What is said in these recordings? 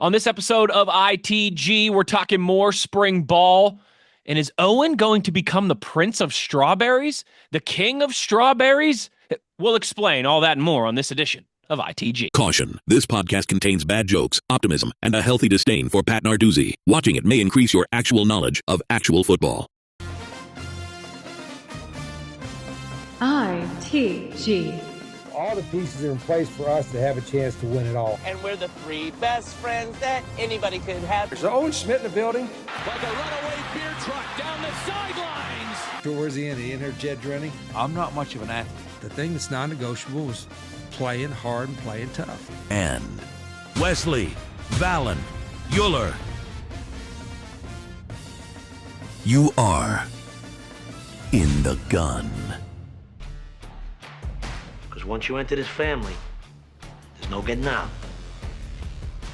On this episode of ITG, we're talking more spring ball. And is Owen going to become the Prince of Strawberries? The King of Strawberries? We'll explain all that and more on this edition of ITG. Caution, this podcast contains bad jokes, optimism, and a healthy disdain for Pat Narduzzi. Watching it may increase your actual knowledge of actual football. ITG. All the pieces are in place for us to have a chance to win it all. And we're the three best friends that anybody could have. There's Owen Schmitt in the building. Like a runaway beer truck down the sidelines. Towards the end, he in here, Jed Drenning. I'm not much of an athlete. The thing that's non-negotiable is playing hard and playing tough. And Wesley, Valen, Uhler. You are in the gun. Because once you enter this family, there's no getting out.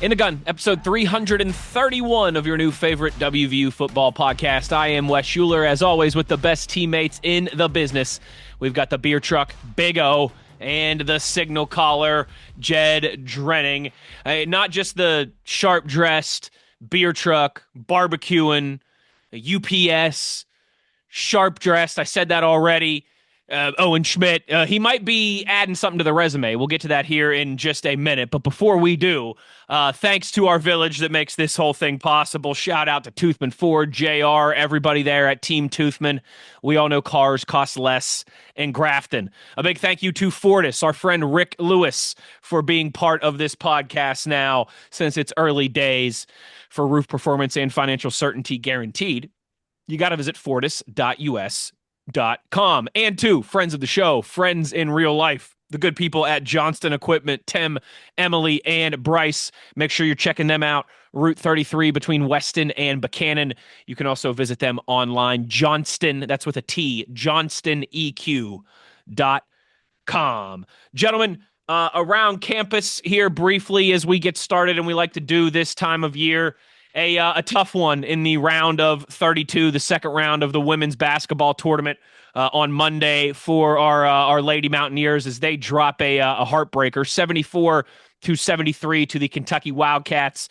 In the Gun, episode 331 of your new favorite WVU football podcast. I am Wes Uhler, as always, with the best teammates in the business. We've got the beer truck, Big O, and the signal caller, Jed Drenning. Not just the sharp-dressed beer truck, barbecuing, UPS, sharp-dressed, I said that already, Owen Schmitt. He might be adding something to the resume. We'll get to that here in just a minute. But before we do, thanks to our village that makes this whole thing possible. Shout out to Toothman Ford, JR, everybody there at Team Toothman. We all know cars cost less in Grafton. A big thank you to Fortis, our friend Rick Lewis, for being part of this podcast now since its early days. For roof performance and financial certainty guaranteed, you got to visit fortis.us.com. And to friends of the show, friends in real life, the good people at Johnston Equipment, Tim, Emily, and Bryce. Make sure you're checking them out. Route 33 between Weston and Buchanan. You can also visit them online. Johnston, that's with a T, JohnstonEQ.com. Gentlemen, around campus here briefly as we get started, and we like to do this time of year, a tough one in the round of 32, the second round of the women's basketball tournament on Monday for our Lady Mountaineers as they drop a heartbreaker, 74-73 to the Kentucky Wildcats.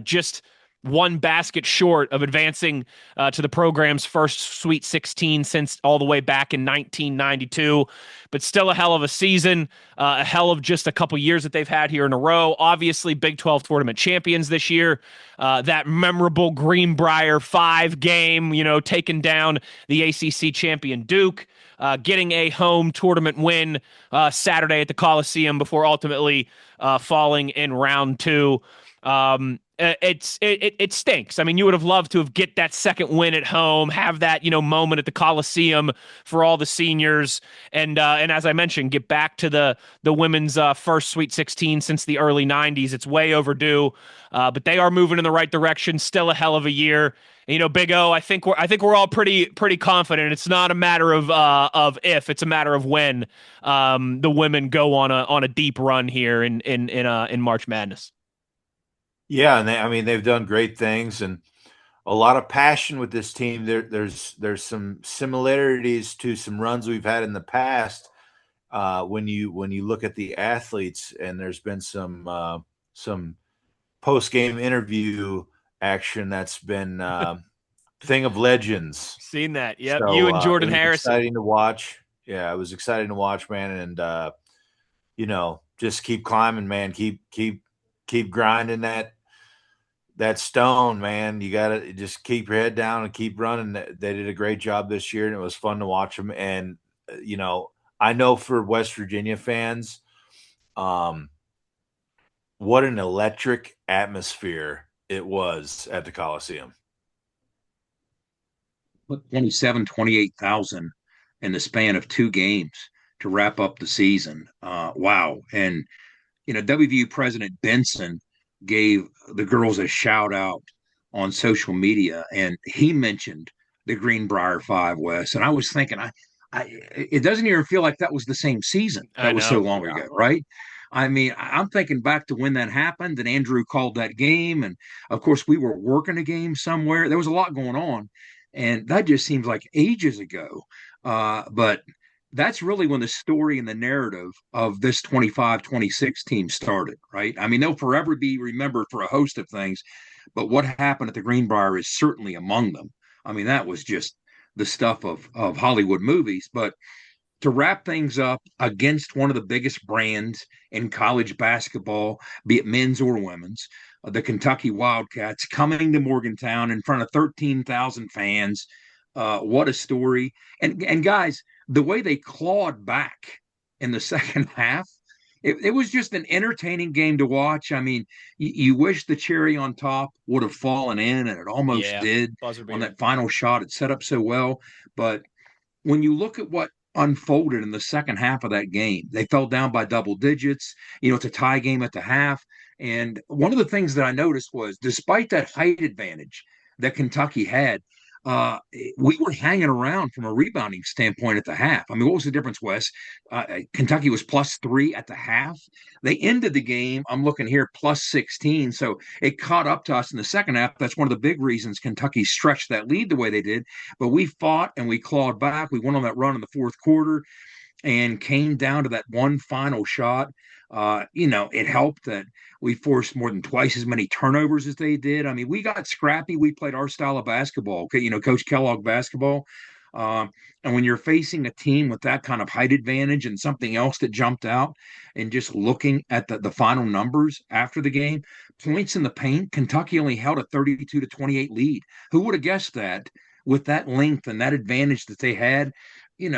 Just one basket short of advancing to the program's first Sweet 16 since all the way back in 1992. But still a hell of a season, a hell of just a couple years that they've had here in a row. Obviously, Big 12 tournament champions this year. That memorable Greenbrier 5 game, taking down the ACC champion Duke. Getting a home tournament win Saturday at the Coliseum before ultimately falling in round 2. It stinks. I mean, you would have loved to have get that second win at home, have that, moment at the Coliseum for all the seniors. And as I mentioned, get back to the women's first Sweet 16 since the early 90s. It's way overdue, but they are moving in the right direction. Still a hell of a year. Big O, I think we're all pretty confident. It's not a matter of if, it's a matter of when the women go on a deep run here in March Madness. Yeah, and they've done great things and a lot of passion with this team. There's some similarities to some runs we've had in the past when you look at the athletes, and there's been some post-game interview action that's been thing of legends. Seen that? Yep. So, you and Jordan Harrison. Exciting to watch. Yeah, it was exciting to watch, man, and just keep climbing, man. Keep grinding that stone, man. You got to just keep your head down and keep running. They did a great job this year, and it was fun to watch them. And, I know for West Virginia fans, what an electric atmosphere it was at the Coliseum. 28,000 in the span of 2 games to wrap up the season. Wow. And, WVU President Benson gave the girls a shout out on social media, and he mentioned the Greenbrier 5, Wes. And I was thinking, it doesn't even feel like that was the same season. That was so long ago, right? I mean, I'm thinking back to when that happened, and Andrew called that game. And of course, we were working a game somewhere. There was a lot going on, and that just seems like ages ago. But that's really when the story and the narrative of this 25-26 team started, right? I mean, they'll forever be remembered for a host of things, but what happened at the Greenbrier is certainly among them. I mean, that was just the stuff of Hollywood movies. But to wrap things up against one of the biggest brands in college basketball, be it men's or women's, the Kentucky Wildcats coming to Morgantown in front of 13,000 fans. What a story. And guys, the way they clawed back in the second half, it was just an entertaining game to watch. I mean, you wish the cherry on top would have fallen in, and it almost did on that final shot. It set up so well. But when you look at what unfolded in the second half of that game, they fell down by double digits. It's a tie game at the half. And one of the things that I noticed was, despite that height advantage that Kentucky had, we were hanging around from a rebounding standpoint at the half. I mean, what was the difference, Wes? Kentucky was +3 at the half. They ended the game, I'm looking here, +16. So it caught up to us in the second half. That's one of the big reasons Kentucky stretched that lead the way they did. But we fought and we clawed back. We went on that run in the fourth quarter and came down to that one final shot. It helped that we forced more than twice as many turnovers as they did. I mean, we got scrappy. We played our style of basketball, Coach Kellogg basketball. And when you're facing a team with that kind of height advantage, and something else that jumped out, and just looking at the final numbers after the game, points in the paint, Kentucky only held a 32-28 lead. Who would have guessed that with that length and that advantage that they had?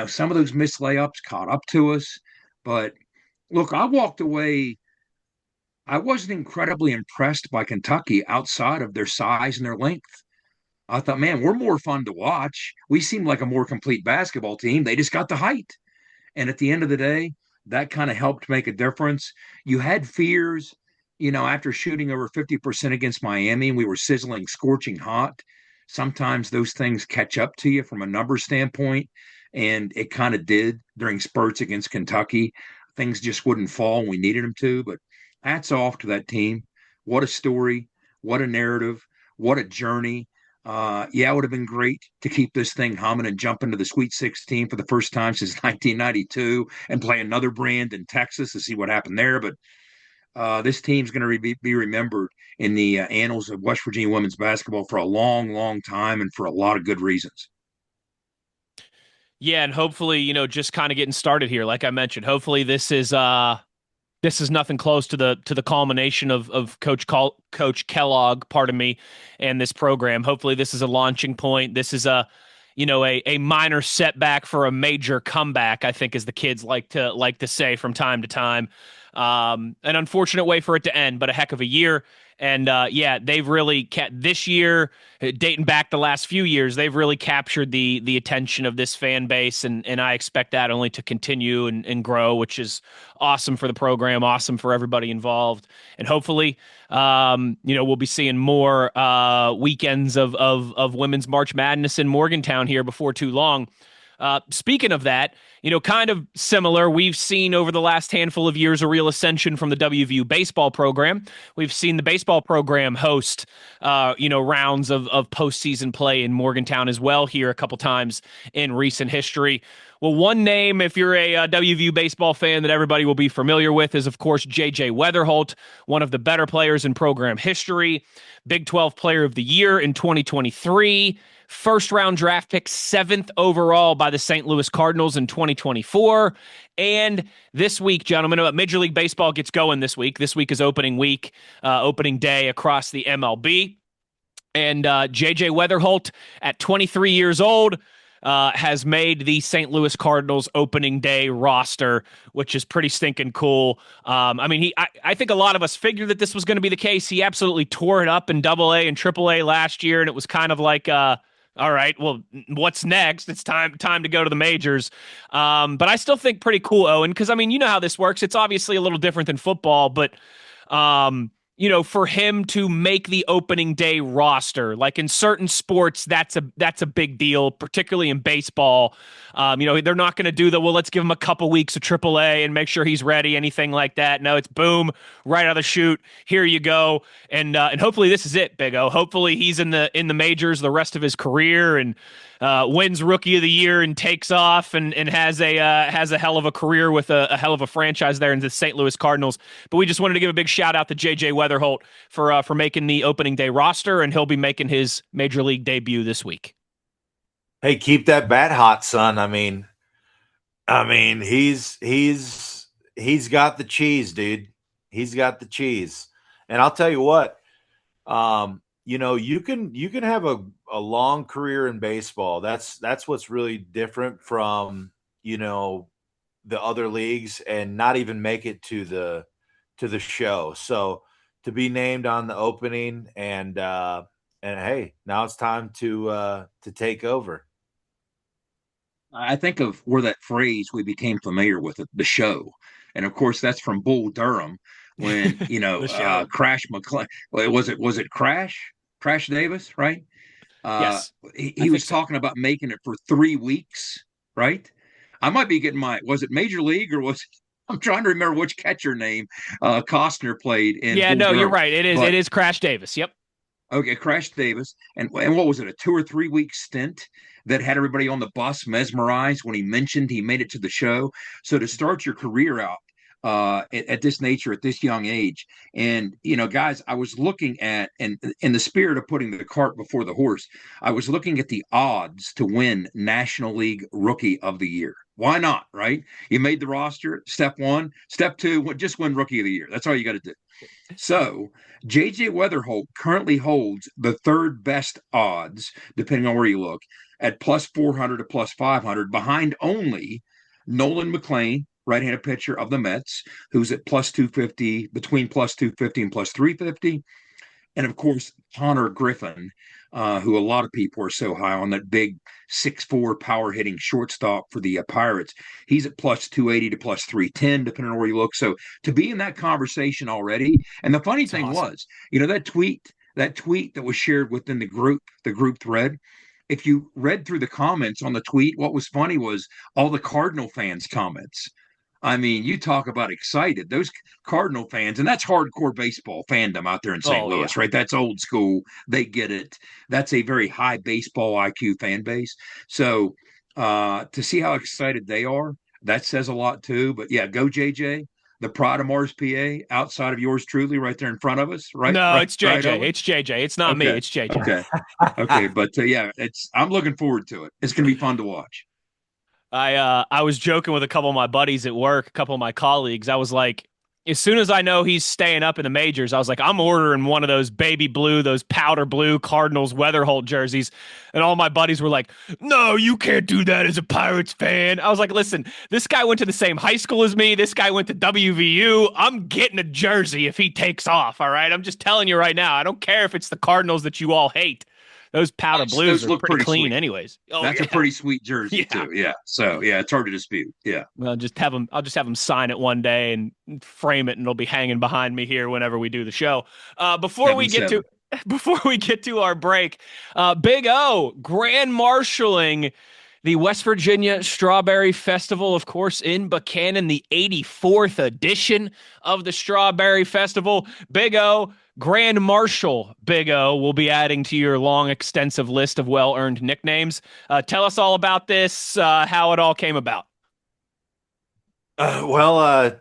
Some of those missed layups caught up to us. But look, I walked away. I wasn't incredibly impressed by Kentucky outside of their size and their length. I thought, man, we're more fun to watch. We seem like a more complete basketball team. They just got the height. And at the end of the day, that kind of helped make a difference. You had fears, after shooting over 50% against Miami, and we were sizzling, scorching hot. Sometimes those things catch up to you from a number standpoint. And it kind of did during spurts against Kentucky. Things just wouldn't fall when we needed them to. But hats off to that team. What a story. What a narrative. What a journey. It would have been great to keep this thing humming and jump into the Sweet 16 for the first time since 1992 and play another brand in Texas to see what happened there. But this team's going to be remembered in the annals of West Virginia women's basketball for a long, long time, and for a lot of good reasons. Yeah, and hopefully, just kind of getting started here. Like I mentioned, hopefully this is nothing close to the culmination of Coach Kellogg, and this program. Hopefully this is a launching point. This is a minor setback for a major comeback, I think, as the kids like to say from time to time. An unfortunate way for it to end, but a heck of a year. And they've really this year, dating back the last few years, they've really captured the attention of this fan base, and I expect that only to continue and grow, which is awesome for the program, awesome for everybody involved, and hopefully, we'll be seeing more weekends of women's March Madness in Morgantown here before too long. Speaking of that, kind of similar, we've seen over the last handful of years a real ascension from the WVU baseball program. We've seen the baseball program host, rounds of postseason play in Morgantown as well here a couple times in recent history. Well, one name, if you're a WVU baseball fan, that everybody will be familiar with is, of course, J.J. Wetherholt, one of the better players in program history, Big 12 Player of the Year in 2023, first-round draft pick, 7th overall by the St. Louis Cardinals in 2024. And this week, gentlemen, Major League Baseball gets going this week. This week is opening week, opening day across the MLB. And J.J. Wetherholt, at 23 years old, has made the St. Louis Cardinals opening day roster, which is pretty stinking cool. I think a lot of us figured that this was going to be the case. He absolutely tore it up in AA and AAA last year, and it was kind of like, all right, well, what's next? It's time to go to the majors. But I still think pretty cool, Owen, because, you know how this works. It's obviously a little different than football, but for him to make the opening day roster. Like in certain sports, that's a big deal, particularly in baseball. They're not going to do let's give him a couple weeks of AAA and make sure he's ready, anything like that. No, it's boom, right out of the chute. Here you go. And hopefully this is it, Big O. Hopefully he's in the majors the rest of his career and wins Rookie of the Year and takes off and has a hell of a career with a hell of a franchise there in the St. Louis Cardinals. But we just wanted to give a big shout out to JJ Wetherholt for making the opening day roster, and he'll be making his major league debut this week. Hey, keep that bat hot, son. I mean, he's got the cheese, dude. He's got the cheese. And I'll tell you what, you can have a long career in baseball. That's what's really different from, the other leagues, and not even make it to the show. So to be named on the opening and hey, now it's time to take over. I think of where that phrase we became familiar with it, the show. And of course, that's from Bull Durham when, Crash McClain, was it Crash Davis, right? Yes. He was talking about making it for 3 weeks, right? I might be getting was it Major League or I'm trying to remember which catcher name Costner played in. Yeah, Bull Durham. You're right. It is Crash Davis. Yep. Okay, Crash Davis. And what was it, a 2 or 3 week stint that had everybody on the bus mesmerized when he mentioned he made it to the show? So to start your career out at this nature, at this young age. And, guys, I was looking at, and in the spirit of putting the cart before the horse, I was looking at the odds to win National League Rookie of the Year. Why not, right? You made the roster, step one. Step two, just win Rookie of the Year. That's all you got to do. So JJ Wetherholt currently holds the third best odds, depending on where you look, at plus 400 to plus 500, behind only Nolan McLean, right-handed pitcher of the Mets, who's at plus 250, between plus 250 and plus 350. And of course, Connor Griffin, who a lot of people are so high on, that big 6'4" power hitting shortstop for the Pirates. He's at plus 280 to plus 310, depending on where you look. So to be in that conversation already. And the funny thing was, that tweet that was shared within the group thread, if you read through the comments on the tweet, what was funny was all the Cardinal fans' comments. I mean, you talk about excited. Those Cardinal fans, and that's hardcore baseball fandom out there in St. Louis, right? That's old school. They get it. That's a very high baseball IQ fan base. So to see how excited they are, that says a lot too. But yeah, go JJ, the pride of Mars, PA, outside of yours truly, right there in front of us, right? No, right, it's JJ. Right, it's JJ. It's not me. It's JJ. Okay. But yeah, I'm looking forward to it. It's going to be fun to watch. I was joking with a couple of my buddies at work, a couple of my colleagues. I was like, as soon as I know he's staying up in the majors, I was like, I'm ordering one of those baby blue, those powder blue Cardinals Wetherholt jerseys. And all my buddies were like, no, you can't do that as a Pirates fan. I was like, listen, this guy went to the same high school as me. This guy went to WVU. I'm getting a jersey if he takes off. All right. I'm just telling you right now. I don't care if it's the Cardinals that you all hate. Those powder blues look pretty clean sweet. Anyways. That's a pretty sweet jersey too. Yeah. So yeah, it's hard to dispute. Yeah. Well, I'll just have him sign it one day and frame it, and it'll be hanging behind me here whenever we do the show. Before we get to our break, Big O grand marshaling the West Virginia Strawberry Festival, of course, in Buchanan, the 84th edition of the Strawberry Festival. Big O, Grand Marshal Big O, will be adding to your long, extensive list of well-earned nicknames. Tell us all about this, how it all came about.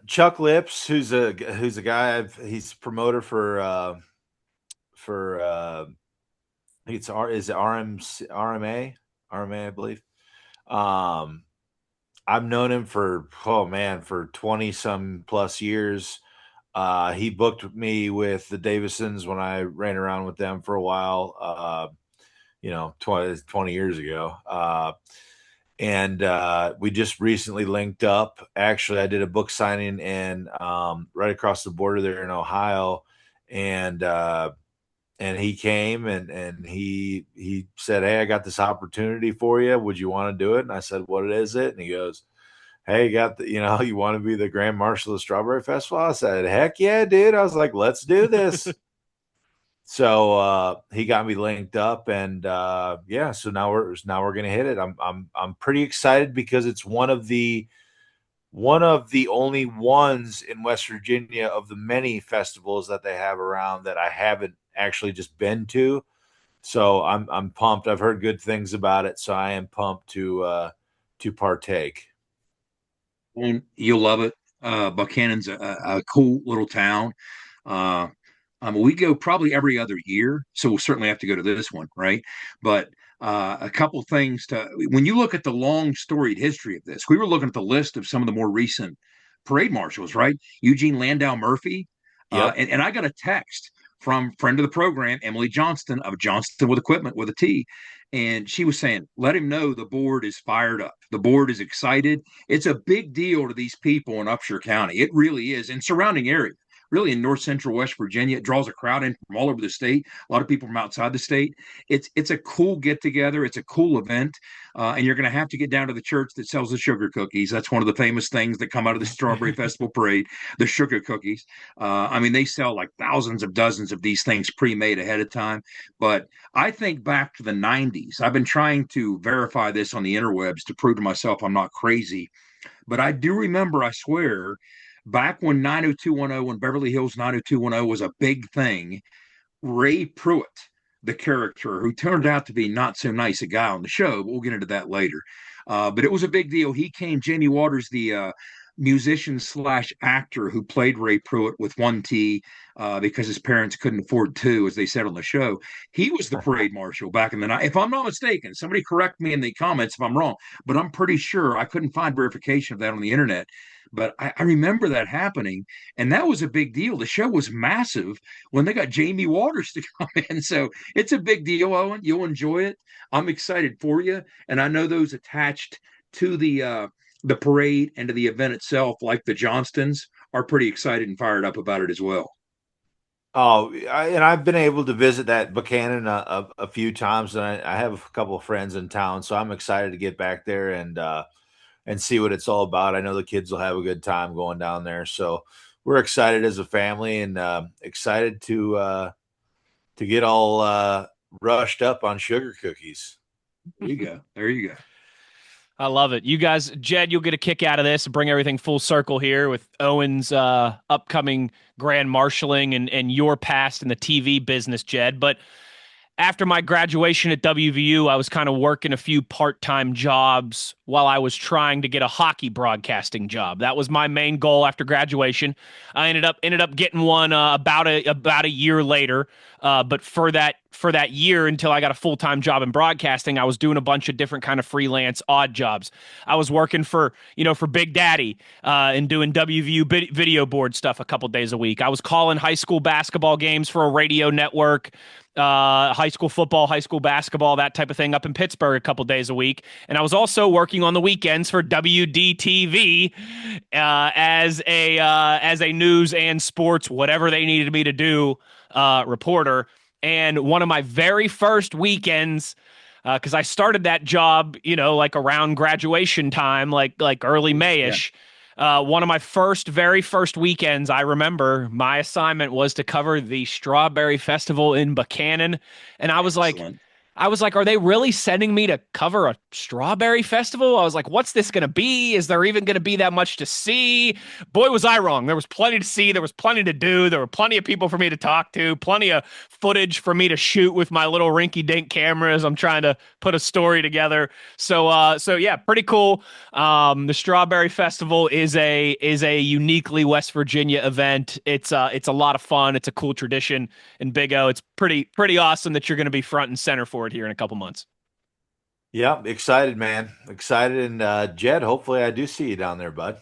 Chuck Lips, who's a guy, he's promoter for I think it's RMA, I believe. I've known him for 20 some plus years. He booked me with the Davisons when I ran around with them for a while, 20 years ago. And we just recently linked up. Actually, I did a book signing in right across the border there in Ohio, and he came and he said, "Hey, I got this opportunity for you. Would you want to do it?" And I said, "What is it?" And he goes, hey, you want to be the Grand Marshal of the Strawberry Festival? I said, heck yeah, dude. I was like, let's do this. So he got me linked up, and so now we're gonna hit it. I'm pretty excited because it's one of the only ones in West Virginia of the many festivals that they have around that I haven't actually just been to. So I'm pumped. I've heard good things about it, so I am pumped to partake. And you'll love it. Buchanan's a cool little town. Uh, we go probably every other year, so we'll certainly have to go to this one, right? But a couple things when you look at the long storied history of this, we were looking at the list of some of the more recent parade marshals, right? Eugene Landau Murphy. Yep. And I got a text from friend of the program, Emily Johnston of Johnston with Equipment with a T. And she was saying, let him know the board is fired up. The board is excited. It's a big deal to these people in Upshur County. It really is. And surrounding area, really in north central West Virginia. It draws a crowd in from all over the state, a lot of people from outside the state. It's a cool get together. It's a cool event. And you're going to have to get down to the church that sells the sugar cookies. That's one of the famous things that come out of the Strawberry Festival Parade, the sugar cookies. I mean, they sell like thousands of dozens of these things pre-made ahead of time. But I think back to the 90s. I've been trying to verify this on the interwebs to prove to myself I'm not crazy. But I do remember, I swear, back when 90210, when Beverly Hills 90210 was a big thing, Ray Pruitt, the character who turned out to be not so nice a guy on the show, but we'll get into that later. But it was a big deal. He came, Jamie Waters, the musician slash actor who played Ray Pruitt with one T because his parents couldn't afford two, as they said on the show. He was the parade marshal back in the night. If I'm not mistaken, somebody correct me in the comments if I'm wrong, but I'm pretty sure I couldn't find verification of that on the internet. But I remember that happening, and that was a big deal. The show was massive when they got Jamie Waters to come in. So it's a big deal, Owen. You'll enjoy it. I'm excited for you. And I know those attached to the parade and to the event itself, like the Johnstons, are pretty excited and fired up about it as well. Oh, and I've been able to visit that Buchanan a few times, and I have a couple of friends in town, so I'm excited to get back there and see what it's all about. I know the kids will have a good time going down there, so we're excited as a family and excited to get all rushed up on sugar cookies. There you go. There you go. I love it. You guys, Jed, you'll get a kick out of this. Bring everything full circle here with Owen's upcoming grand marshaling and your past in the TV business, Jed. But after my graduation at WVU, I was kind of working a few part-time jobs while I was trying to get a hockey broadcasting job. That was my main goal after graduation. I ended up getting one about a year later. But for that year until I got a full-time job in broadcasting, I was doing a bunch of different kind of freelance odd jobs. I was working for Big Daddy and doing WVU video board stuff a couple days a week. I was calling high school basketball games for a radio network. High school football, high school basketball, that type of thing up in Pittsburgh a couple days a week. And I was also working on the weekends for WDTV as a news and sports, whatever they needed me to do, reporter. And one of my very first weekends, because I started that job, like around graduation time, like early May-ish. Yeah. One of my very first weekends, I remember my assignment was to cover the Strawberry Festival in Buchanan. And I was Excellent. like, are they really sending me to cover a strawberry festival? I was like, what's this going to be? Is there even going to be that much to see? Boy, was I wrong. There was plenty to see. There was plenty to do. There were plenty of people for me to talk to, plenty of footage for me to shoot with my little rinky-dink cameras. I'm trying to put a story together. So yeah, pretty cool. The Strawberry Festival is a uniquely West Virginia event. It's a lot of fun. It's a cool tradition in Big O. It's pretty awesome that you're going to be front and center for it here in a couple months. Yeah, excited, man. Excited. And Jed, hopefully I do see you down there, bud.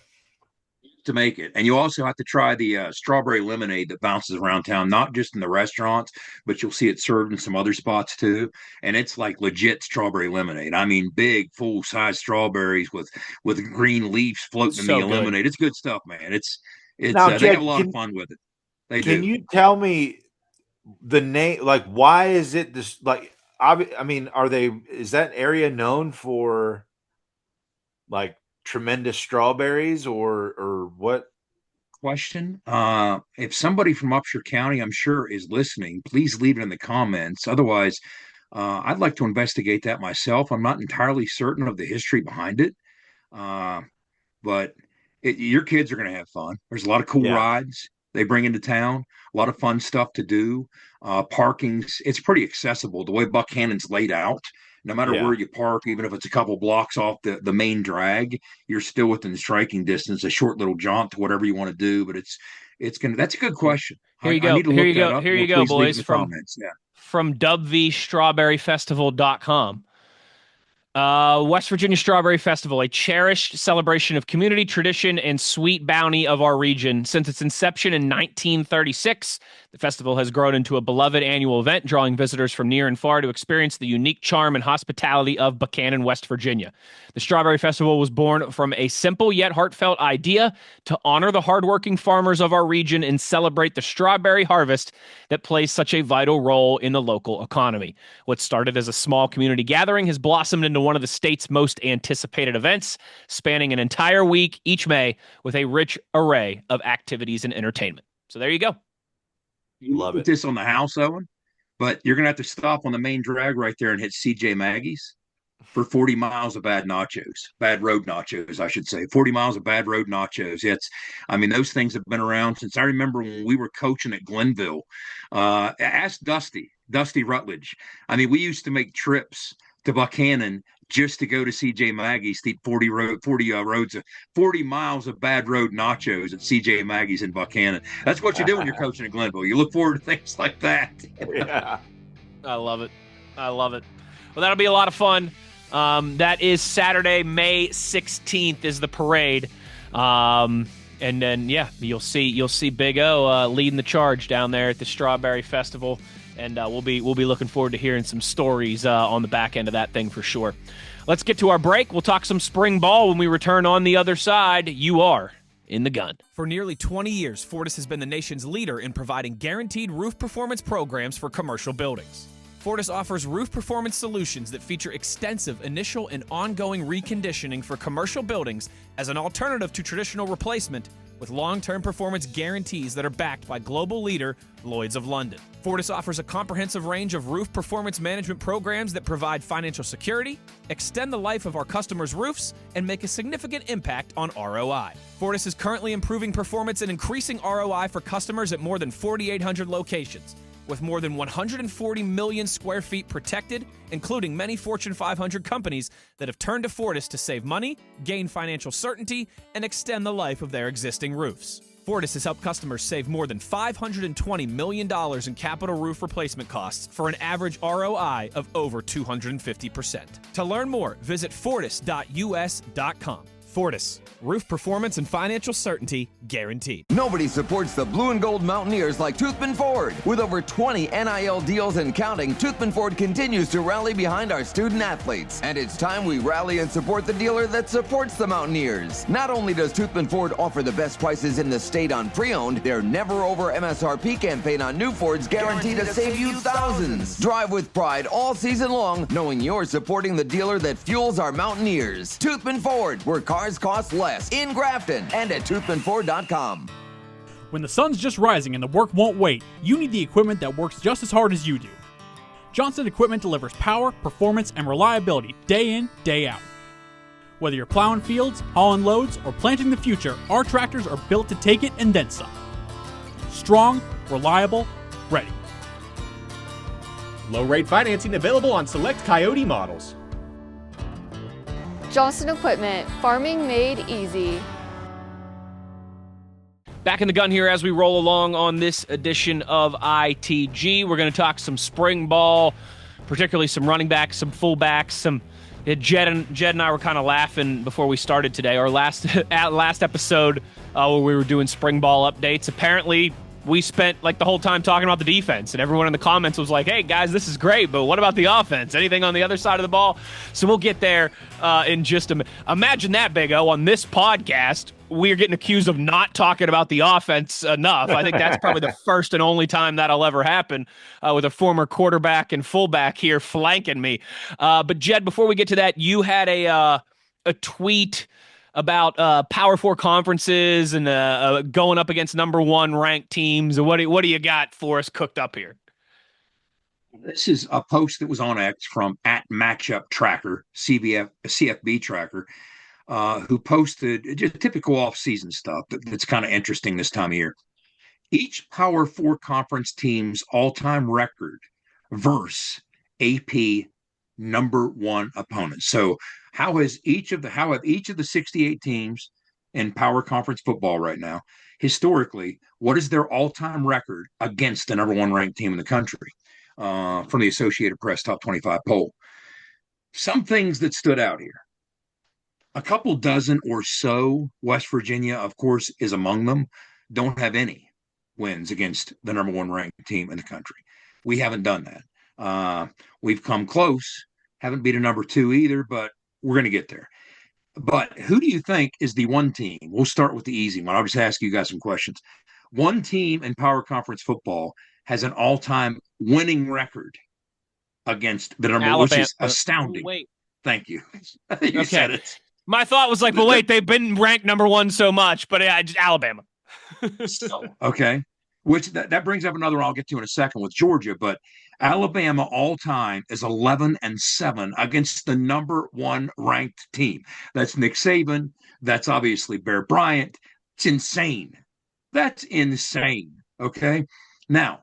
To make it. And you also have to try the strawberry lemonade that bounces around town, not just in the restaurants, but you'll see it served in some other spots too. And it's like legit strawberry lemonade. I mean, big full size strawberries with green leaves floating in the lemonade. It's good stuff, man. It's now, Jed, they have a lot of fun with it. Can you tell me the name? Like, why is it this? Like, I mean, is that area known for like tremendous strawberries or what? Question. If somebody from Upshur County, I'm sure, is listening, please leave it in the comments. Otherwise, I'd like to investigate that myself. I'm not entirely certain of the history behind it, but your kids are going to have fun. There's a lot of cool rides they bring into town, a lot of fun stuff to do. Parking's, it's pretty accessible. The way Buckhannon's laid out, no matter where you park, even if it's a couple blocks off the main drag, you're still within striking distance, a short little jaunt to whatever you want to do. But that's a good question. Here you go. Here you go. Here you go, boys. From WVStrawberryFestival.com. West Virginia Strawberry Festival, a cherished celebration of community, tradition, and sweet bounty of our region. Since its inception in 1936, the festival has grown into a beloved annual event, drawing visitors from near and far to experience the unique charm and hospitality of Buchanan, West Virginia. The Strawberry Festival was born from a simple yet heartfelt idea to honor the hardworking farmers of our region and celebrate the strawberry harvest that plays such a vital role in the local economy. What started as a small community gathering has blossomed into one of the state's most anticipated events, spanning an entire week each May with a rich array of activities and entertainment. So there you go. You love it. This on the house, Owen, but you're gonna have to stop on the main drag right there and hit CJ Maggie's for 40 miles of bad road nachos, I should say. 40 miles of bad road nachos. Those things have been around since I remember when we were coaching at Glenville. Ask Dusty Rutledge. I mean, we used to make trips to Buchanan just to go to CJ Maggie's to eat 40 miles of bad road nachos at CJ Maggie's in Buchanan. That's what you do when you're coaching at Glenville. You look forward to things like that. Yeah. I love it. Well, that'll be a lot of fun. That is Saturday, May 16th is the parade. And then, you'll see Big O leading the charge down there at the Strawberry Festival. And we'll be looking forward to hearing some stories on the back end of that thing for sure. Let's get to our break. We'll talk some spring ball when we return on the other side. You are in the gun. For nearly 20 years, Fortis has been the nation's leader in providing guaranteed roof performance programs for commercial buildings. Fortis offers roof performance solutions that feature extensive initial and ongoing reconditioning for commercial buildings as an alternative to traditional replacement, with long-term performance guarantees that are backed by global leader Lloyd's of London. Fortis offers a comprehensive range of roof performance management programs that provide financial security, extend the life of our customers' roofs, and make a significant impact on ROI. Fortis is currently improving performance and increasing ROI for customers at more than 4,800 locations, with more than 140 million square feet protected, including many Fortune 500 companies that have turned to Fortis to save money, gain financial certainty, and extend the life of their existing roofs. Fortis has helped customers save more than $520 million in capital roof replacement costs for an average ROI of over 250%. To learn more, visit fortis.us.com. Fortis, roof performance and financial certainty guaranteed. Nobody supports the blue and gold Mountaineers like Toothman Ford. With over 20 NIL deals and counting, Toothman Ford continues to rally behind our student athletes. And it's time we rally and support the dealer that supports the Mountaineers. Not only does Toothman Ford offer the best prices in the state on pre-owned, their never over MSRP campaign on new Fords guaranteed to save you thousands. Drive with pride all season long, knowing you're supporting the dealer that fuels our Mountaineers. Toothman Ford, where cars cost less, in Grafton and at toothmanford.com. When the sun's just rising and the work won't wait, you need the equipment that works just as hard as you do. Johnson Equipment delivers power, performance, and reliability day in, day out. Whether you're plowing fields, hauling loads, or planting the future, our tractors are built to take it and then some. Strong, reliable, ready. Low rate financing available on select Coyote models. Johnson Equipment, farming made easy. Back in the gun here as we roll along on this edition of ITG. We're going to talk some spring ball, particularly some running backs, some fullbacks, Jed and I were kind of laughing before we started today. Our last episode where we were doing spring ball updates, apparently we spent like the whole time talking about the defense, and everyone in the comments was like, hey guys, this is great, but what about the offense? Anything on the other side of the ball? So we'll get there in just a minute. Imagine that, Big O, on this podcast, we're getting accused of not talking about the offense enough. I think that's probably the first and only time that'll ever happen with a former quarterback and fullback here flanking me. But Jed, before we get to that, you had a tweet about Power Four conferences and going up against number one ranked teams? What do you got for us cooked up here? This is a post that was on X from @Matchup Tracker, CFB Tracker, who posted just typical offseason stuff that's kind of interesting this time of year. Each Power Four conference team's all-time record versus AP number one opponents. So how have each of the 68 teams in Power Conference football right now, historically, what is their all-time record against the number one ranked team in the country? From the Associated Press Top 25 poll. Some things that stood out here. A couple dozen or so, West Virginia, of course, is among them, don't have any wins against the number one ranked team in the country. We haven't done that. We've come close, haven't beat a number two either, but we're going to get there. But who do you think is the one team? We'll start with the easy one. I'll just ask you guys some questions. One team in Power Conference football has an all-time winning record against the number, which is astounding. Wait. Thank you. You said it. My thought was like, but wait, they've been ranked number one so much, but Alabama. Okay. Which that brings up another one I'll get to in a second with Georgia, but Alabama all-time is 11-7 against the number one ranked team. That's Nick Saban. That's obviously Bear Bryant. It's insane. That's insane. Okay. Now,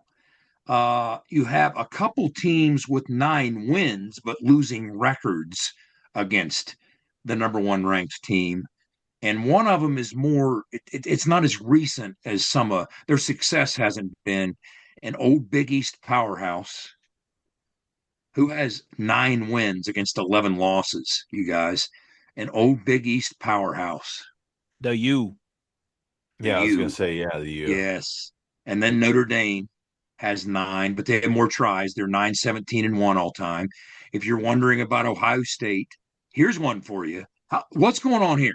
you have a couple teams with 9 wins, but losing records against the number one ranked team. And one of them is more, it's not as recent as some their success hasn't been. An old Big East powerhouse who has 9 wins against 11 losses, you guys. An old Big East powerhouse. The U. Yeah, I was going to say, the U. Yes. And then Notre Dame has 9, but they have more tries. They're 9-17-1 all time. If you're wondering about Ohio State, here's one for you. What's going on here?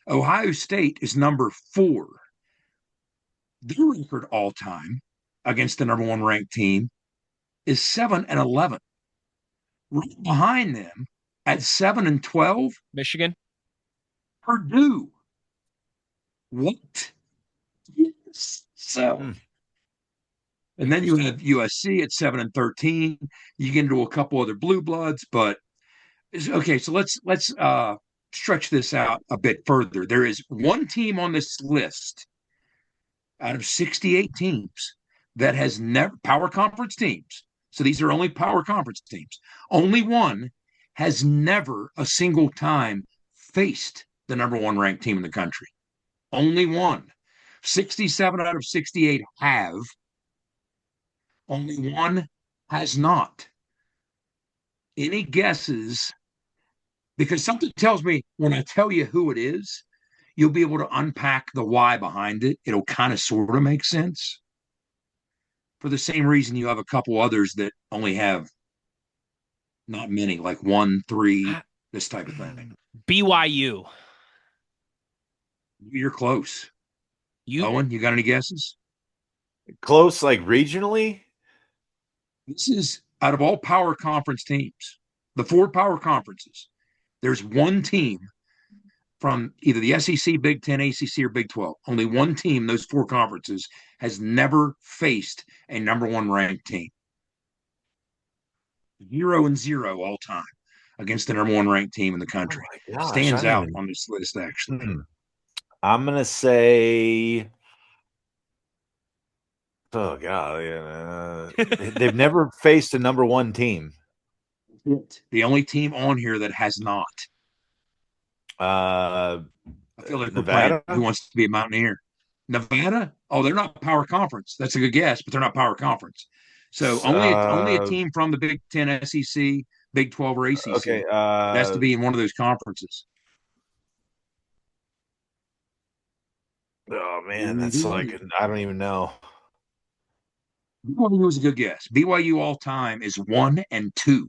Ohio State is number 4. Their record all time against the number one ranked team is 7-11. Right behind them at 7-12, Michigan, Purdue. What? Yes. So. And then you have USC at 7-13. You get into a couple other blue bloods, but okay. So let's stretch this out a bit further. There is one team on this list out of 68 teams that has never power conference teams. So these are only power conference teams. Only one has never a single time faced the number one ranked team in the country. Only one. 67 out of 68 have. Only one has not. Any guesses? Because something tells me when I tell you who it is, you'll be able to unpack the why behind it. It'll kind of sort of make sense. For the same reason you have a couple others that only have not many, like 1, 3, this type of thing. BYU. You're close. Owen, you got any guesses? Close, like regionally? This is out of all power conference teams, the 4 power conferences, there's one team from either the SEC, Big Ten, ACC, or Big 12. Only one team, those 4 conferences, has never faced a number one ranked team. 0-0 all time against the number one ranked team in the country. Oh gosh, stands out on this list, actually. I'm going to say, oh, God, they've never faced a number one team. The only team on here that has not. I feel like Nevada? Who wants to be a Mountaineer? Nevada? Oh, they're not power conference. That's a good guess, but they're not power conference. So only a team from the Big Ten, SEC, Big 12, or ACC. Okay, it has to be in one of those conferences. Oh, man, that's like, I don't even know. BYU was a good guess. BYU all time is 1-2.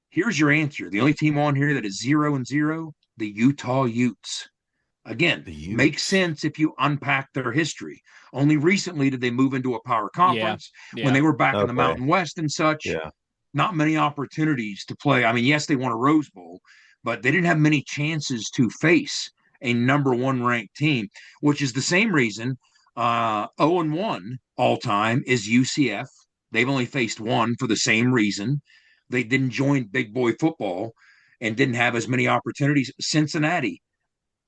Here's your answer. The only team on here that is 0-0, the Utah Utes. Again, makes sense if you unpack their history. Only recently did they move into a power conference. Yeah. When they were back in the Mountain West and such. Yeah. Not many opportunities to play. I mean, yes, they won a Rose Bowl, but they didn't have many chances to face a number one ranked team, which is the same reason 0-1 all time is UCF. They've only faced one for the same reason. They didn't join big boy football and didn't have as many opportunities. Cincinnati,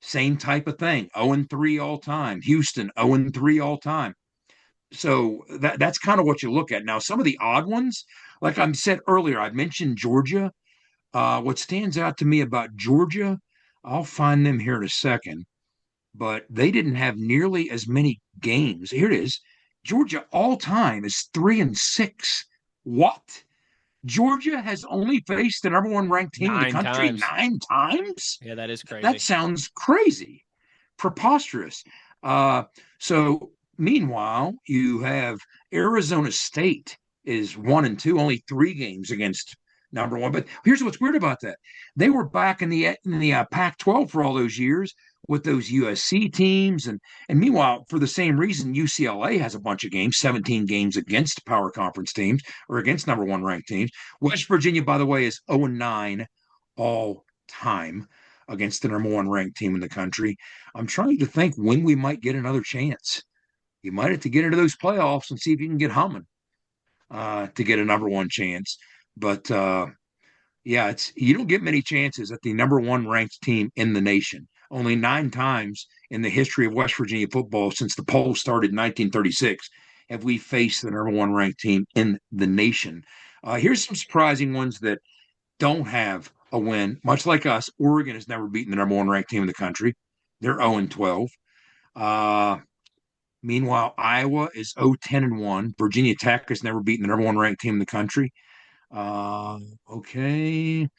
same type of thing. 0-3 all time. Houston, 0-3 all time. So that's kind of what you look at. Now, some of the odd ones, like I said earlier, I mentioned Georgia. What stands out to me about Georgia, I'll find them here in a second, but they didn't have nearly as many games. Here it is. Georgia all time is 3-6. What? Georgia has only faced the number one ranked team in the country 9 times? Yeah, that is crazy. That sounds crazy, preposterous. So meanwhile, you have Arizona State is 1-2, only 3 games against number one. But here's what's weird about that: they were back in the Pac-12 for all those years with those USC teams, and meanwhile, for the same reason, UCLA has a bunch of games, 17 games against power conference teams or against number one ranked teams. West Virginia, by the way, is 0-9 all time against the number one ranked team in the country. I'm trying to think when we might get another chance. You might have to get into those playoffs and see if you can get humming to get a number one chance. But yeah, you don't get many chances at the number one ranked team in the nation. Only 9 times in the history of West Virginia football since the polls started in 1936 have we faced the number one ranked team in the nation. Here's some surprising ones that don't have a win. Much like us, Oregon has never beaten the number one ranked team in the country. They're 0-12. Meanwhile, Iowa is 0-10-1. Virginia Tech has never beaten the number one ranked team in the country. Okay. I'm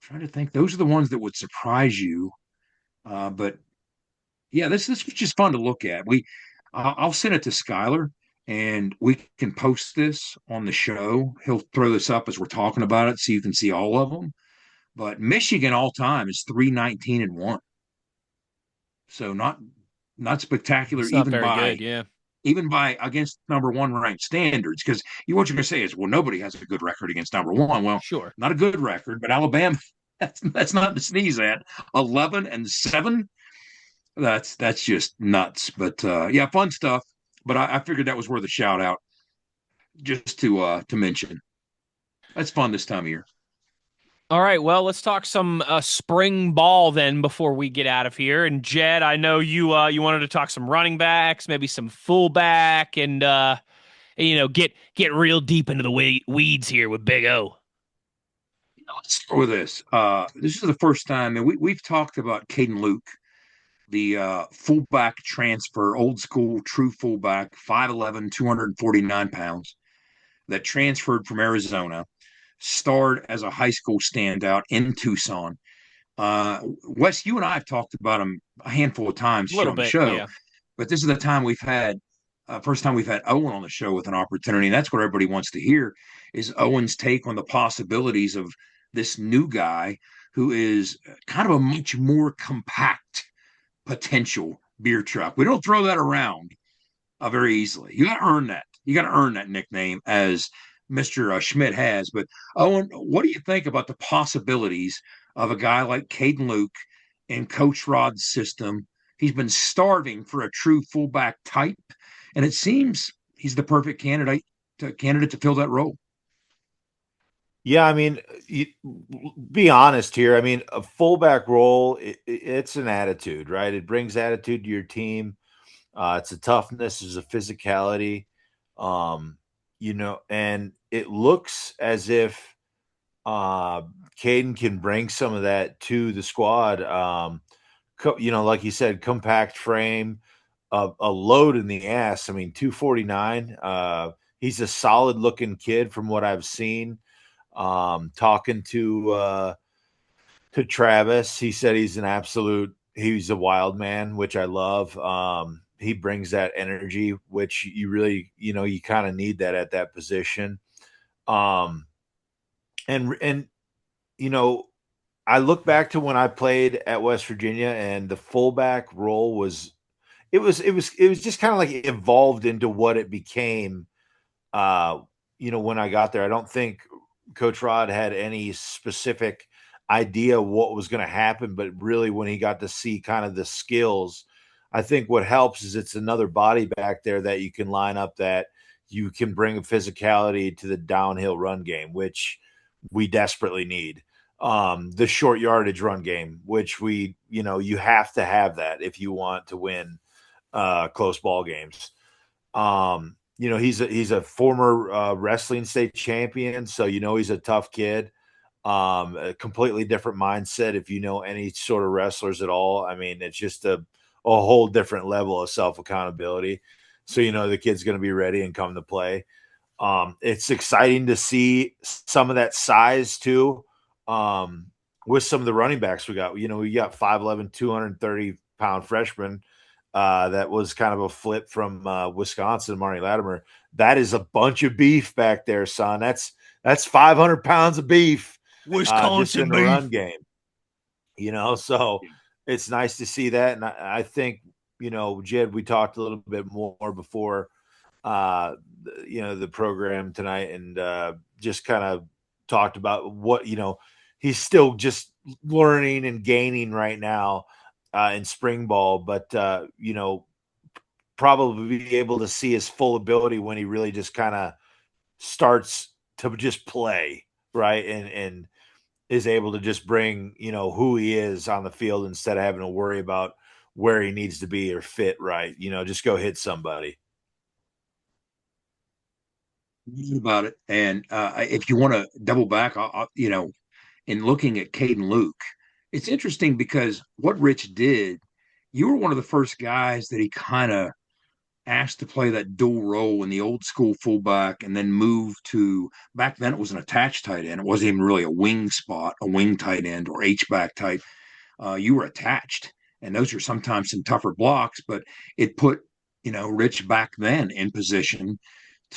trying to think. Those are the ones that would surprise you. But yeah, this was just fun to look at. I'll send it to Schuyler and we can post this on the show. He'll throw this up as we're talking about it so you can see all of them. But Michigan all time is 3-19-1. So not spectacular, it's not very good, yeah. Even by against number one ranked standards, because what you're going to say is, well, nobody has a good record against number one. Well, sure, not a good record, but Alabama, that's not to sneeze at. 11-7, that's just nuts. But yeah, fun stuff. But I figured that was worth a shout out, just to mention. That's fun this time of year. All right, well, let's talk some spring ball then before we get out of here. And Jed, I know you wanted to talk some running backs, maybe some fullback, and get real deep into the weeds here with Big O. Let's start with this. This is the first time, and we've talked about Caden Luke, the fullback transfer, old school true fullback, 5'11", 249 pounds, that transferred from Arizona. Starred as a high school standout in Tucson. Wes, you and I have talked about him a handful of times here on the show, yeah. But this is the time we've had, first time we've had Owen on the show with an opportunity, and that's what everybody wants to hear, is Owen's take on the possibilities of this new guy who is kind of a much more compact potential beer truck. We don't throw that around very easily. You got to earn that. You got to earn that nickname, as Mr. Schmitt has. But Owen, what do you think about the possibilities of a guy like Caden Luke in Coach Rod's system? He's been starving for a true fullback type, and it seems he's the perfect candidate to fill that role. Yeah, I mean, be honest here. I mean, a fullback role, it's an attitude, right? It brings attitude to your team. It's a toughness, it's a physicality. And it looks as if Caden can bring some of that to the squad. Like you said, compact frame, a load in the ass. I mean, 249. He's a solid looking kid from what I've seen. Talking to Travis, he said he's a wild man, which I love. He brings that energy, which you really, you kind of need that at that position. I look back to when I played at West Virginia, and the fullback role was just kind of like evolved into what it became. When I got there, I don't think Coach Rod had any specific idea what was going to happen, but really when he got to see kind of the skills, I think what helps is it's another body back there that you can line up that you can bring a physicality to the downhill run game, which we desperately need. The short yardage run game, which you have to have that if you want to win close ball games. He's a former wrestling state champion, so he's a tough kid. A completely different mindset if you know any sort of wrestlers at all. I mean, it's just a whole different level of self accountability. So the kid's going to be ready and come to play. It's exciting to see some of that size too. With some of the running backs we got, we got 5'11", 230-pound freshman. That was kind of a flip from Wisconsin, Marty Latimer. That is a bunch of beef back there, son. That's 500 pounds of beef. Wisconsin just in the run game. So it's nice to see that. And I think, Jed, we talked a little bit more before, the program tonight, and just kind of talked about what, he's still just learning and gaining right now in spring ball, but, probably be able to see his full ability when he really just kind of starts to just play, right? And is able to just bring, who he is on the field instead of having to worry about where he needs to be or fit right. Just go hit somebody. About it. And if you want to double back, in looking at Caden Luke, it's interesting because what Rich did, you were one of the first guys that he kind of asked to play that dual role in the old school fullback and then moved to, back then it was an attached tight end. It wasn't even really a wing spot, a wing tight end or H-back type. You were attached. And those are sometimes some tougher blocks, but it put, Rich back then in position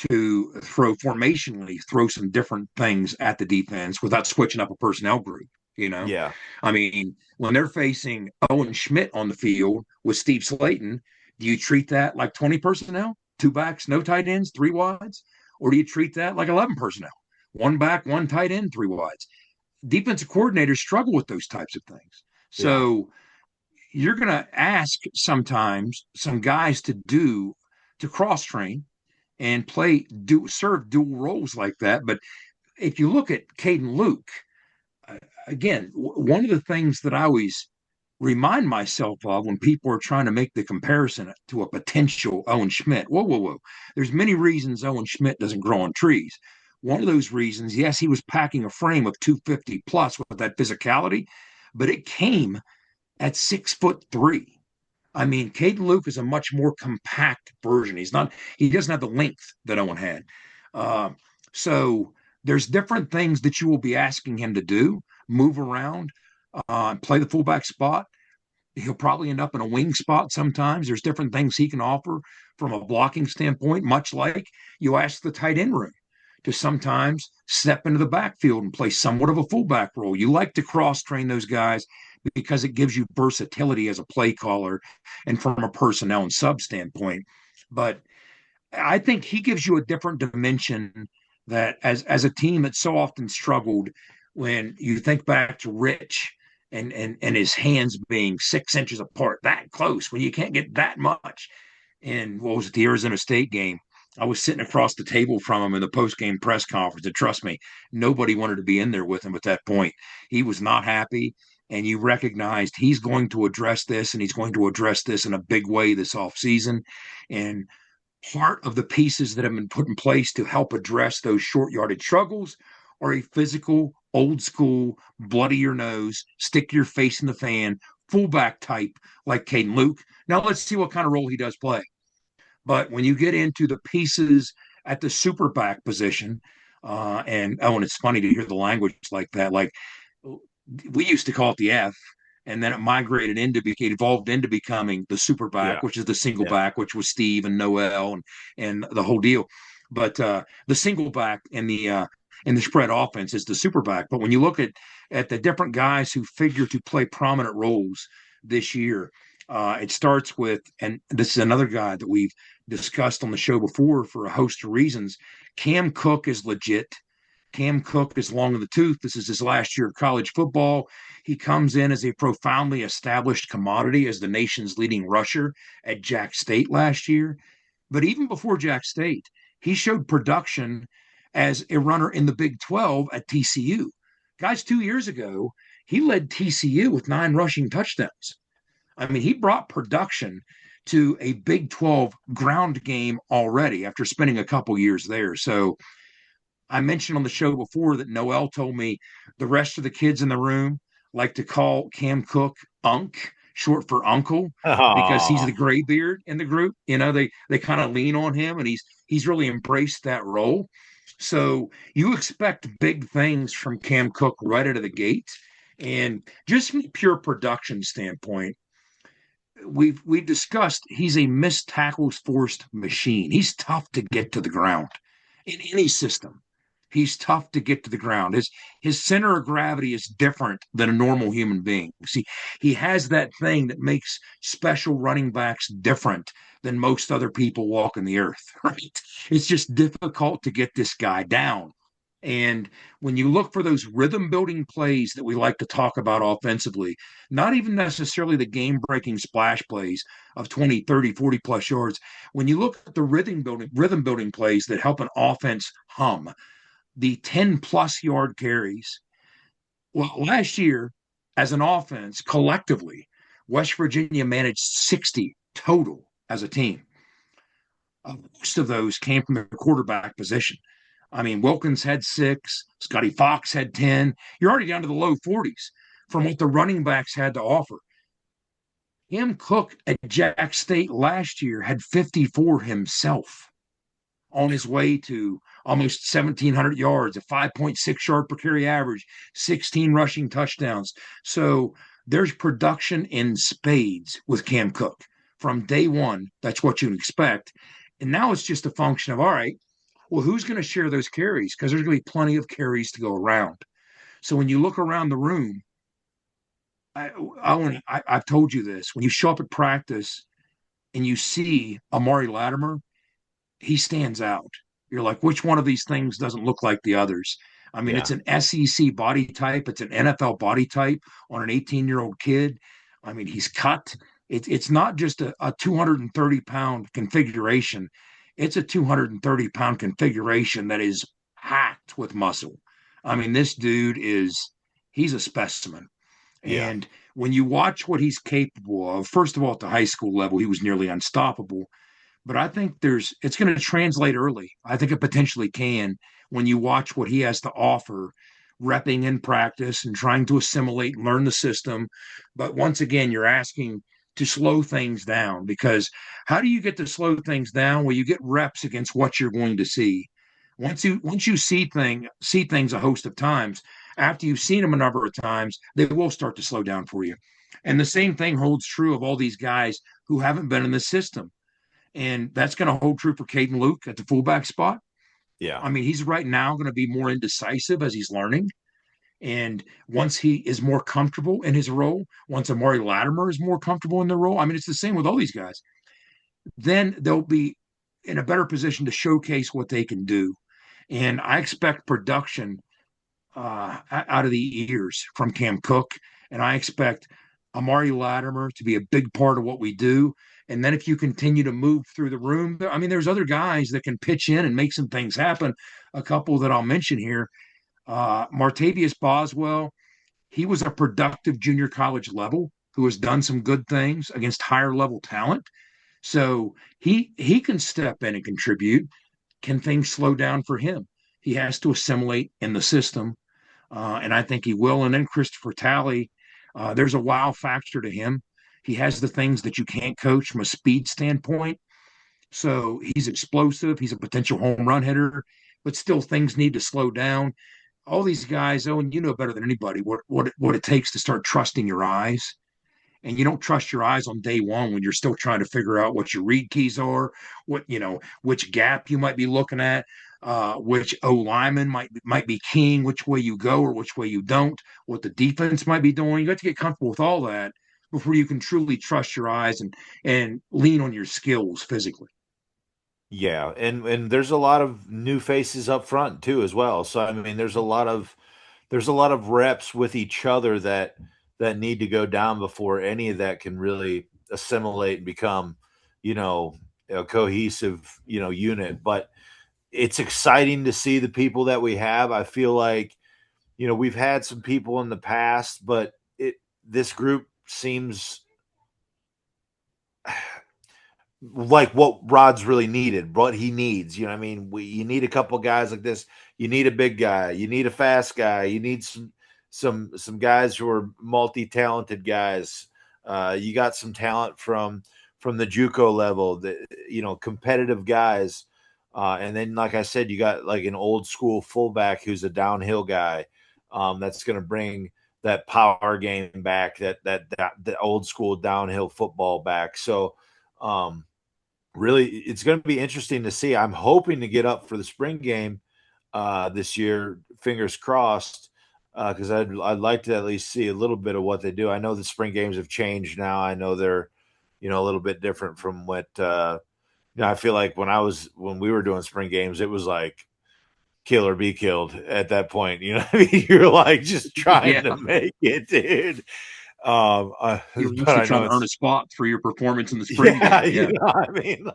to throw some different things at the defense without switching up a personnel group. Yeah. I mean, when they're facing Owen Schmitt on the field with Steve Slayton, do you treat that like 20 personnel, 2 backs, no tight ends, 3 wides? Or do you treat that like 11 personnel, 1 back, 1 tight end, 3 wides? Defensive coordinators struggle with those types of things. So you're going to ask sometimes some guys to cross train and serve dual roles like that. But if you look at Caden Luke, again, one of the things that I always remind myself of when people are trying to make the comparison to a potential Owen Schmitt. Whoa. There's many reasons Owen Schmitt doesn't grow on trees. One of those reasons, yes, he was packing a frame of 250 plus with that physicality, but it came at 6'3". I mean, Caden Luke is a much more compact version. He doesn't have the length that Owen had. So there's different things that you will be asking him to do, move around, play the fullback spot. He'll probably end up in a wing spot sometimes. There's different things he can offer from a blocking standpoint, much like you ask the tight end room to sometimes step into the backfield and play somewhat of a fullback role. You like to cross-train those guys because it gives you versatility as a play caller and from a personnel and sub standpoint. But I think he gives you a different dimension that as a team that so often struggled when you think back to Rich and his hands being 6 inches apart, that close, when you can't get that much. And what was it, the Arizona State game? I was sitting across the table from him in the post-game press conference, and trust me, nobody wanted to be in there with him at that point. He was not happy, and you recognized he's going to address this, and he's going to address this in a big way this offseason. And part of the pieces that have been put in place to help address those short yardage struggles are a physical, old school, bloody your nose, stick your face in the fan, fullback type like Caden Luke. Now let's see what kind of role he does play. But when you get into the pieces at the super back position, and it's funny to hear the language like that. Like we used to call it the F, and then it evolved into becoming the super back, which is the single back, which was Steve and Noel and the whole deal. But the single back in the spread offense is the super back. But when you look at the different guys who figure to play prominent roles this year, it starts with, and this is another guy that we've discussed on the show before for a host of reasons. Cam Cook is legit. Cam Cook is long in the tooth. This is his last year of college football. He comes in as a profoundly established commodity as the nation's leading rusher at Jack State last year. But even before Jack State, he showed production as a runner in the Big 12 at TCU. Guys, 2 years ago, he led TCU with 9 rushing touchdowns. I mean, he brought production to a Big 12 ground game already after spending a couple years there. So I mentioned on the show before that Noel told me the rest of the kids in the room like to call Cam Cook Unc, short for uncle, because he's the gray beard in the group. You know, they kind of lean on him, and he's really embraced that role. So you expect big things from Cam Cook right out of the gate. And just from a pure production standpoint, we've discussed he's a missed tackles forced machine. He's tough to get to the ground in any system. He's tough to get to the ground. His center of gravity is different than a normal human being. See, he has that thing that makes special running backs different than most other people walking the earth, right? It's just difficult to get this guy down. And when you look for those rhythm building plays that we like to talk about offensively, not even necessarily the game breaking splash plays of 20, 30, 40 plus yards, when you look at the rhythm building plays that help an offense hum, the 10 plus yard carries. Well, last year, as an offense, collectively, West Virginia managed 60 total as a team. Most of those came from the quarterback position. I mean, Wilkins had 6, Scotty Fox had 10. You're already down to the low 40s from what the running backs had to offer. Cam Cook at Jack State last year had 54 himself on his way to almost 1,700 yards, a 5.6 yard per carry average, 16 rushing touchdowns. So there's production in spades with Cam Cook. From day one, that's what you'd expect. And now it's just a function of, all right, well, who's going to share those carries? Because there's going to be plenty of carries to go around. So when you look around the room, I've told you this. When you show up at practice and you see Amari Latimer, he stands out. You're like, which one of these things doesn't look like the others? I mean, It's an SEC body type. It's an NFL body type on an 18-year-old kid. I mean, he's cut. It's not just a 230-pound configuration. It's a 230-pound configuration that is packed with muscle. I mean, this dude he's a specimen. Yeah. And when you watch what he's capable of, first of all, at the high school level, he was nearly unstoppable. But I think it's going to translate early. I think it potentially can when you watch what he has to offer, repping in practice and trying to assimilate and learn the system. But once again, you're asking to slow things down, because how do you get to slow things down? Well, you get reps against what you're going to see. Once you see things a host of times, after you've seen them a number of times, they will start to slow down for you. And the same thing holds true of all these guys who haven't been in the system. And that's going to hold true for Caden Luke at the fullback spot. Yeah. I mean, he's right now going to be more indecisive as he's learning. And once he is more comfortable in his role, once Amari Latimer is more comfortable in their role, I mean, it's the same with all these guys, then they'll be in a better position to showcase what they can do. And I expect production out of the ears from Cam Cook. And I expect Amari Latimer to be a big part of what we do. And then if you continue to move through the room, I mean, there's other guys that can pitch in and make some things happen. A couple that I'll mention here. Martavius Boswell, he was a productive junior college level who has done some good things against higher level talent. So he can step in and contribute. Can things slow down for him? He has to assimilate in the system, and I think he will. And then Christopher Talley, there's a wow factor to him. He has the things that you can't coach from a speed standpoint. So he's explosive. He's a potential home run hitter, but still things need to slow down. All these guys, Owen, you know better than anybody what it takes to start trusting your eyes. And you don't trust your eyes on day one when you're still trying to figure out what your read keys are, which gap you might be looking at, which O lineman might be keying which way you go or which way you don't, what the defense might be doing. You have to get comfortable with all that before you can truly trust your eyes and lean on your skills physically. Yeah, and there's a lot of new faces up front too as well. So I mean, there's a lot of reps with each other that need to go down before any of that can really assimilate and become, you know, a cohesive, unit. But it's exciting to see the people that we have. I feel like, we've had some people in the past, but this group seems like what Rod's really needed, what he needs. You know what I mean? You need a couple guys like this. You need a big guy. You need a fast guy. You need some guys who are multi-talented guys. You got some talent from the JUCO level, competitive guys. And then, like I said, you got like an old school fullback who's a downhill guy. That's going to bring that power game back, that the old school downhill football back. So, really, it's going to be interesting to see. I'm hoping to get up for the spring game this year, fingers crossed, because I'd like to at least see a little bit of what they do. I know the spring games have changed now. I know they're, a little bit different from what I feel like when we were doing spring games, it was like kill or be killed at that point. You know what I mean? You're like just trying to make it, dude. You're But usually I trying know to earn a spot for your performance in the spring game. Yeah, you know what I mean,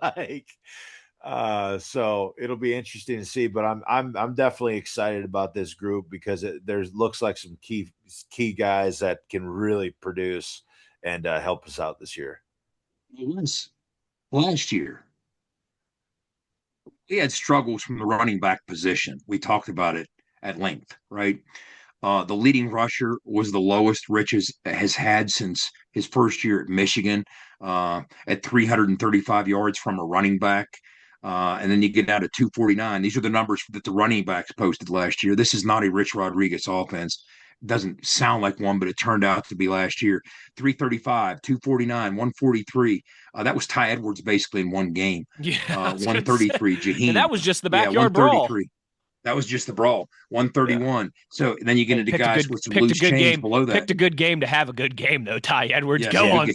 so it'll be interesting to see. But I'm definitely excited about this group because there looks like some key guys that can really produce and help us out this year. Last year, we had struggles from the running back position. We talked about it at length, right? The leading rusher was the lowest Rich has had since his first year at Michigan, at 335 yards from a running back. And then you get down to 249. These are the numbers that the running backs posted last year. This is not a Rich Rodriguez offense. Doesn't sound like one, but it turned out to be last year. 335, 249, 143. That was Ty Edwards basically in one game. Yeah, 133, Jaheim. And that was just the Yeah, backyard brawl. 133. That was just the brawl. 131. Yeah. So then you get into guys with some picked loose a good change game, below that. Picked a good game to have a good game, though. Ty Edwards, yes, go on,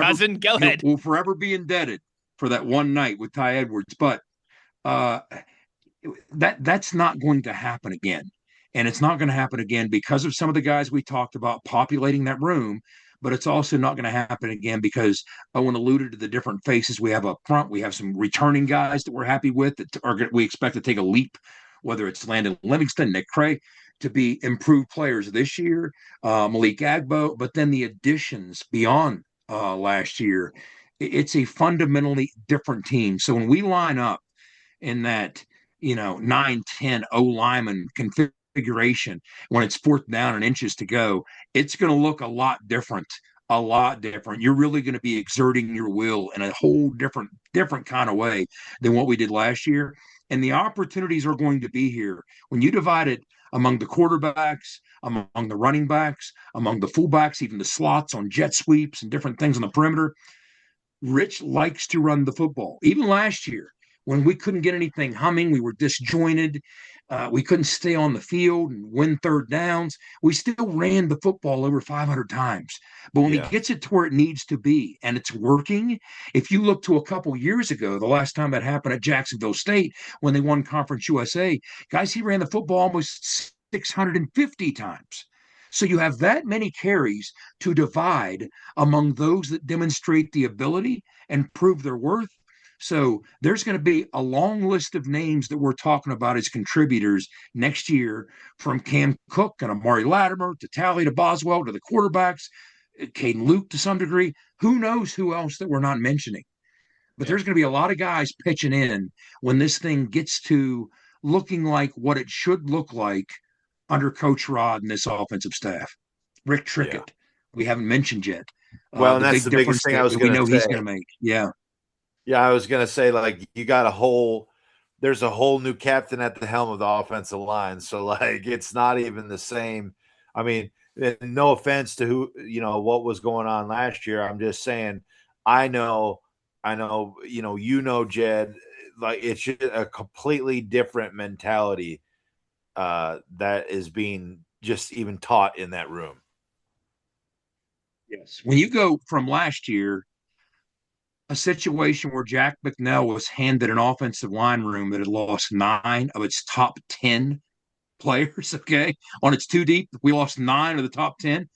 cousin, go ahead. We'll forever be indebted for that one night with Ty Edwards, but that's not going to happen again, and it's not going to happen again because of some of the guys we talked about populating that room. But it's also not going to happen again because Owen alluded to the different faces we have up front. We have some returning guys that we're happy with that we expect to take a leap, whether it's Landon Livingston, Nick Cray, to be improved players this year, Malik Agbo, but then the additions beyond last year. It's a fundamentally different team. So when we line up in that, 9-10 O-lineman configuration, when it's fourth down and inches to go, it's going to look a lot different. A lot different. You're really going to be exerting your will in a whole different kind of way than what we did last year. And the opportunities are going to be here when you divide it among the quarterbacks, among the running backs, among the fullbacks, even the slots on jet sweeps and different things on the perimeter. Rich likes to run the football. Even last year, when we couldn't get anything humming, we were disjointed. We couldn't stay on the field and win third downs. We still ran the football over 500 times. But when he gets it to where it needs to be and it's working, if you look to a couple years ago, the last time that happened at Jacksonville State when they won Conference USA, guys, he ran the football almost 650 times. So you have that many carries to divide among those that demonstrate the ability and prove their worth. So there's going to be a long list of names that we're talking about as contributors next year, from Cam Cook and Amari Latimer to Talley to Boswell to the quarterbacks, Caden Luke to some degree. Who knows who else that we're not mentioning? But there's going to be a lot of guys pitching in when this thing gets to looking like what it should look like under Coach Rod and this offensive staff. Rick Trickett, we haven't mentioned yet. Well, and that's the biggest thing I was going to say. He's going to make. Yeah. Yeah, I was going to say, like, there's a whole new captain at the helm of the offensive line. So, like, it's not even the same. I mean, no offense to what was going on last year. I'm just saying, I know, Jed, like, it's just a completely different mentality that is being just even taught in that room. Yes. When you go from last year a situation where Jack McNell was handed an offensive line room that had lost 9 of its top 10 players, okay? On its 2 deep, we lost 9 of the top 10,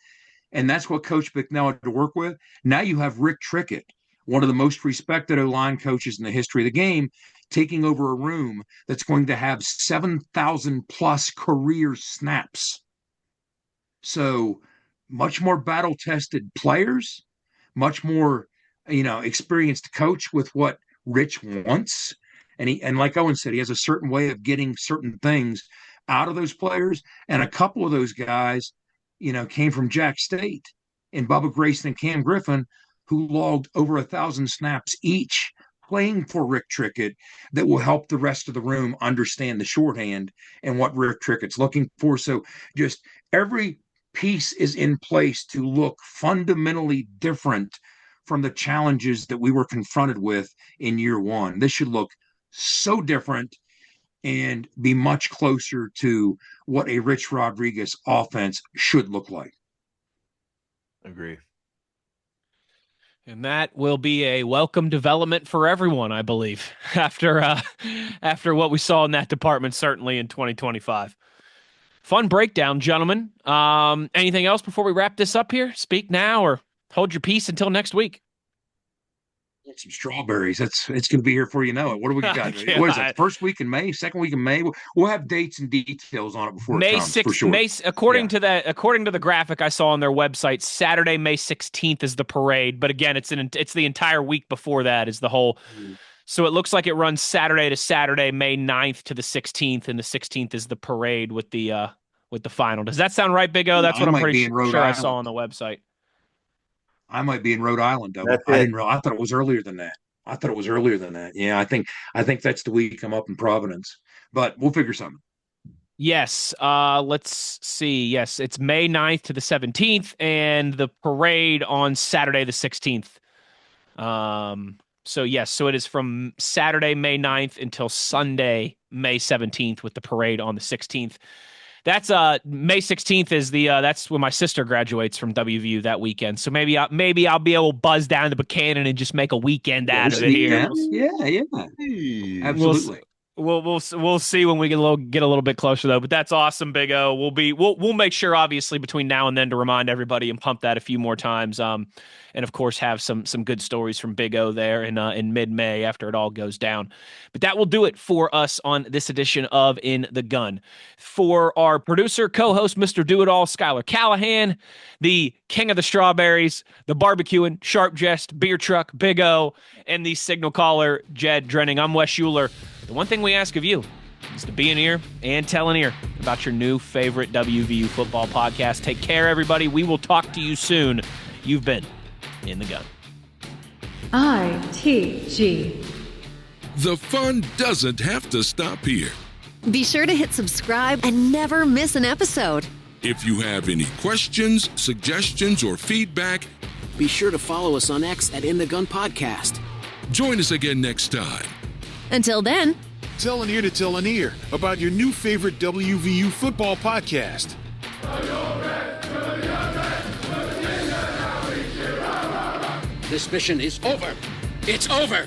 and that's what Coach McNell had to work with. Now you have Rick Trickett, one of the most respected O-line coaches in the history of the game, taking over a room that's going to have 7,000-plus career snaps. So much more battle-tested players, much more experienced coach with what Rich wants. And like Owen said, he has a certain way of getting certain things out of those players. And a couple of those guys, came from Jack State, and Bubba Grayson and Cam Griffin, who logged over 1,000 snaps each playing for Rick Trickett, that will help the rest of the room understand the shorthand and what Rick Trickett's looking for. So just every piece is in place to look fundamentally different from the challenges that we were confronted with in year one. This should look so different and be much closer to what a Rich Rodriguez offense should look like. Agree. And that will be a welcome development for everyone, I believe, after what we saw in that department, certainly in 2025. Fun breakdown, gentlemen. Anything else before we wrap this up here? Speak now or hold your peace until next week. Some strawberries. It's going to be here before you know it. What do we got? What is it? First week in May? Second week in May? We'll have dates and details on it before May it comes, 6th, for sure. according to the graphic I saw on their website, Saturday, May 16th is the parade. But again, it's the entire week before that is the whole. So it looks like it runs Saturday to Saturday, May 9th to the 16th, and the 16th is the parade with the final. Does that sound right, Big O? That's what I'm pretty sure I saw on the website. I might be in Rhode Island, though. I didn't realize. I thought it was earlier than that. Yeah, I think that's the week I'm up in Providence, but we'll figure something. Yes. Let's see. Yes, it's May 9th to the 17th, and the parade on Saturday the 16th. So yes, so it is from Saturday, May 9th until Sunday, May 17th, with the parade on the 16th. That's May 16th is that's when my sister graduates from WVU that weekend. So maybe I'll be able to buzz down to Buchanan and just make a weekend out of it here. Yeah. Absolutely. We'll see when we get a little bit closer though. But that's awesome, Big O. We'll make sure obviously between now and then to remind everybody and pump that a few more times. And of course have some good stories from Big O there in mid-May after it all goes down. But that will do it for us on this edition of In the Gun. For our producer, co-host, Mr. Do-It-All, Schuyler Callihan, the king of the strawberries, the barbecuing, sharp jest, beer truck, Big O, and the signal caller, Jed Drenning. I'm Wes Uhler. The one thing we ask of you is to be an ear and tell an ear about your new favorite WVU football podcast. Take care, everybody. We will talk to you soon. You've been In the Gun. ITG. The fun doesn't have to stop here. Be sure to hit subscribe and never miss an episode. If you have any questions, suggestions, or feedback, be sure to follow us on X at In the Gun Podcast. Join us again next time. Until then, tell an ear to tell an ear about your new favorite WVU football podcast. This mission is over. It's over.